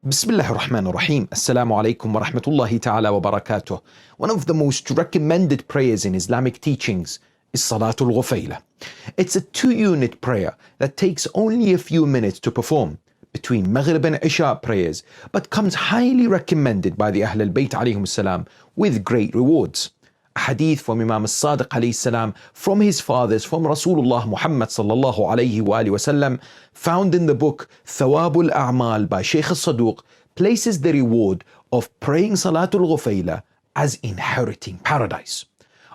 Bismillah ar-Rahman ar-Rahim. Assalamu alaikum wa rahmatullahi ta'ala wa barakatuh. One of the most recommended prayers in Islamic teachings is Salatul Ghufayla. It's a 2-unit prayer that takes only a few minutes to perform between Maghrib and Isha prayers, but comes highly recommended by the Ahl al-Bayt alayhim salam with great rewards. A hadith from Imam al-Sadiq alayhi salam from his fathers, from Rasulullah Muhammad sallallahu alayhi wa sallam, found in the book Thawabul A'mal by Shaykh al-Saduq, places the reward of praying Salatul Ghufayla as inheriting paradise.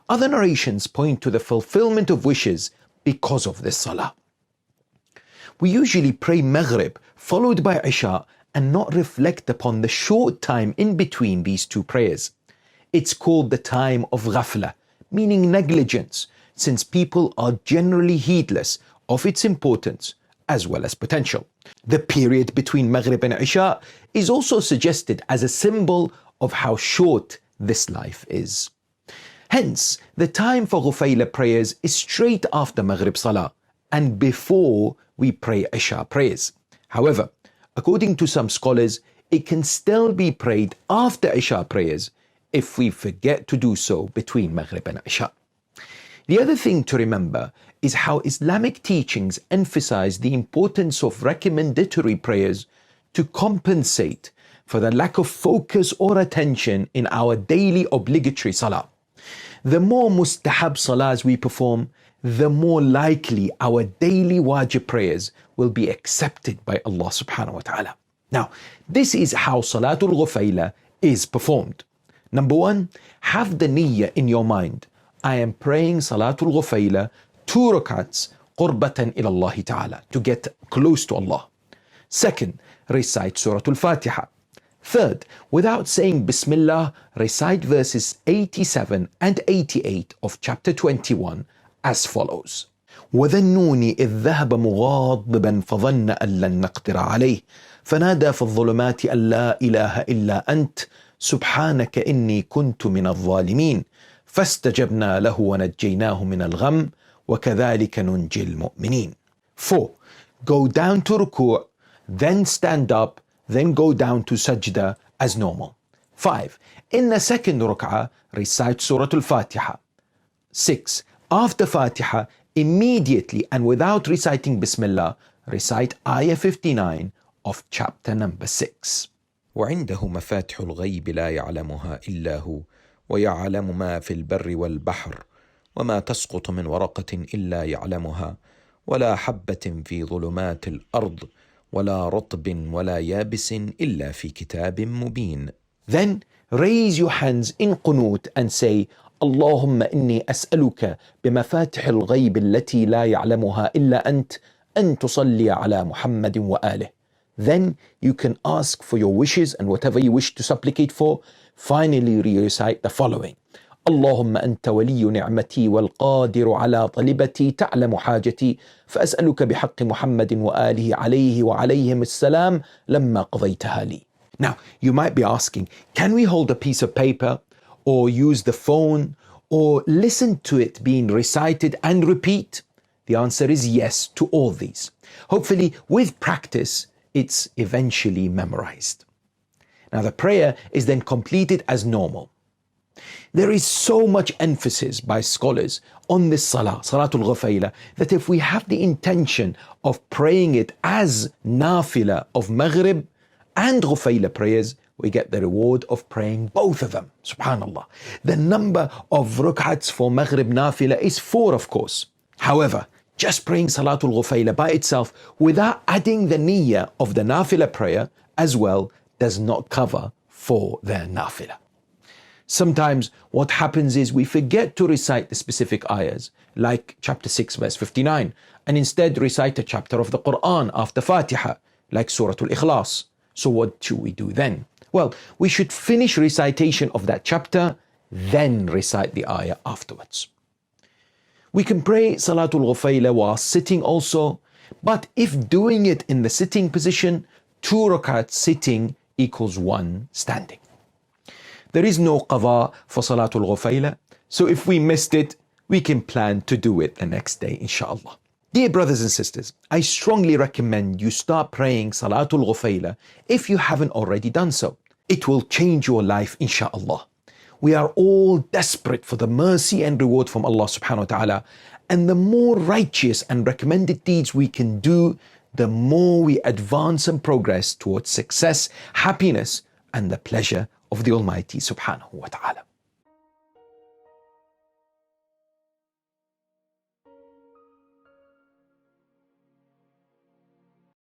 Other narrations point to the fulfillment of wishes because of this salah. We usually pray Maghrib followed by Isha and not reflect upon the short time in between these two prayers. It's called the time of ghafla, meaning negligence, since people are generally heedless of its importance as well as potential. The period between Maghrib and Isha is also suggested as a symbol of how short this life is. Hence, the time for Ghufayla prayers is straight after Maghrib Salah and before we pray Isha prayers. However, according to some scholars, it can still be prayed after Isha prayers if we forget to do so between Maghrib and Isha. The other thing to remember is how Islamic teachings emphasize the importance of recommendatory prayers to compensate for the lack of focus or attention in our daily obligatory salah. The more mustahab salahs we perform, the more likely our daily wajib prayers will be accepted by Allah subhanahu wa ta'ala. Now, this is how Salatul Ghufayla is performed. Number 1, have the niyyah in your mind. I am praying Salatul Ghufayla 2 rakats qurbatan ila Allah ta'ala, to get close to Allah. Second, recite Surah Al-Fatiha. Third, without saying Bismillah, recite verses 87 and 88 of chapter 21 as follows. وَذَا النُّونِ إِذْ ذَهَبَ مُغَاضِبًا فَظَنَّ أَن لَّن نَّقْدِرَ عَلَيْهِ فَنَادَى فِي الظُّلُمَاتِ أَن لَّا إِلَٰهَ إِلَّا أَنتَ سبحانك إني كنت من الظالمين فاستجبنا له ونجيناه من الغم وكذلك ننجي المؤمنين. 4. Go down to ruku', then stand up, then go down to sajda as normal. 5. In the second rak'ah, recite Surah Al-Fatiha. 6. After Fatiha, immediately and without reciting Bismillah, recite Ayah 59 of chapter number 6. وعنده مفاتح الغيب لا يعلمها إلا هو ويعلم ما في البر والبحر وما تسقط من ورقة إلا يعلمها ولا حبة في ظلمات الأرض ولا رطب ولا يابس إلا في كتاب مبين. Then raise your hands in qunut and say, اللهم إني أسألك بمفاتح الغيب التي لا يعلمها إلا أنت أن تصلي على محمد وآله. Then you can ask for your wishes and whatever you wish to supplicate for. Finally recite the following. اللهم أنت ولي نعمتي والقادر على طلبتي تعلم حاجتي فأسألك بحق محمد وآله عليه وعليهم السلام لما قضيتها لي. Now, you might be asking, can we hold a piece of paper or use the phone or listen to it being recited and repeat? The answer is yes to all these. Hopefully, with practice, it's eventually memorized. Now the prayer is then completed as normal. There is so much emphasis by scholars on this salah, Salatul Ghufayla, that if we have the intention of praying it as nafila of Maghrib and Ghufayla prayers, we get the reward of praying both of them. Subhanallah. The number of rak'ats for Maghrib nafila is 4, of course. However, just praying Salatul Ghufayla by itself without adding the niyyah of the nafila prayer as well does not cover for their nafila. Sometimes what happens is we forget to recite the specific ayahs, like chapter 6 verse 59, and instead recite a chapter of the Quran after Fatiha, like Surah Al-Ikhlas. So what should we do then? Well, we should finish recitation of that chapter, then recite the ayah afterwards. We can pray Salatul Ghufayla while sitting also, but if doing it in the sitting position, 2 rakats sitting equals 1 standing. There is no qadha for Salatul Ghufayla, so if we missed it, we can plan to do it the next day, inshallah. Dear brothers and sisters, I strongly recommend you start praying Salatul Ghufayla if you haven't already done so. It will change your life, inshaAllah. We are all desperate for the mercy and reward from Allah subhanahu wa ta'ala, and the more righteous and recommended deeds we can do, the more we advance and progress towards success, happiness, and the pleasure of the Almighty subhanahu wa ta'ala.